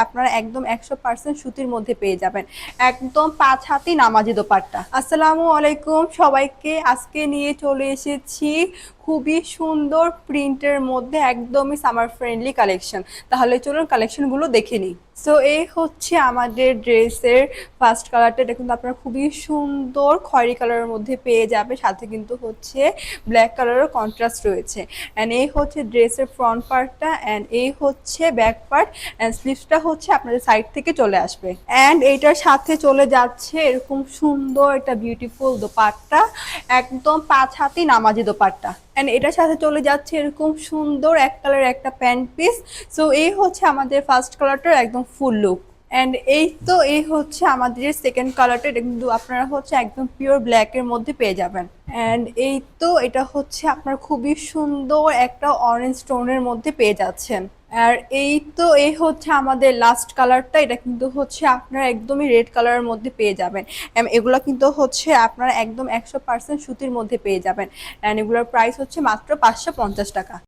আপনারা একদম 100% সুতির মধ্যে পেয়ে যাবেন, একদম 5 হাতি নামাজি দোপাট্টা। আসসালামু আলাইকুম সবাইকে, আজকে নিয়ে চলে এসেছি খুবই সুন্দর প্রিন্টের মধ্যে একদমই সামার ফ্রেন্ডলি কালেকশন। তাহলে চলুন কালেকশনগুলো দেখে নিই। সো এই হচ্ছে আমাদের ড্রেসের ফার্স্ট কালারটা, এটা কিন্তু আপনারা খুবই সুন্দর খয়েরি কালারের মধ্যে পেয়ে যাবে, সাথে কিন্তু হচ্ছে ব্ল্যাক কালারের কন্ট্রাস্ট রয়েছে। অ্যান্ড এই হচ্ছে ড্রেসের ফ্রন্ট পার্টটা, অ্যান্ড এই হচ্ছে ব্যাক পার্ট, অ্যান্ড স্লিভসটা হচ্ছে আপনাদের সাইড থেকে চলে আসবে। অ্যান্ড এইটার সাথে চলে যাচ্ছে এরকম সুন্দর একটা বিউটিফুল দোপাট্টা, একদম 5 হাতি নামাজি দোপাট্টা। অ্যান্ড এটার সাথে চলে যাচ্ছে এরকম সুন্দর এক কালার একটা প্যান্ট পিস। সো এই হচ্ছে আমাদের ফার্স্ট কালারটার একদম ফুল লুক। অ্যান্ড এই হচ্ছে আমাদের সেকেন্ড কালারটা, এটা কিন্তু আপনারা হচ্ছে একদম পিওর ব্ল্যাকের মধ্যে পেয়ে যাবেন। অ্যান্ড এটা হচ্ছে আপনার খুবই সুন্দর একটা অরেঞ্জ টোনের মধ্যে পেয়ে যাচ্ছেন। আর এই হচ্ছে আমাদের লাস্ট কালারটা, এটা কিন্তু হচ্ছে আপনারা একদমই রেড কালারের মধ্যে পেয়ে যাবেন। এগুলো কিন্তু হচ্ছে আপনারা একদম 100% সুতির মধ্যে পেয়ে যাবেন। অ্যান্ড এগুলোর প্রাইস হচ্ছে মাত্র 550 টাকা।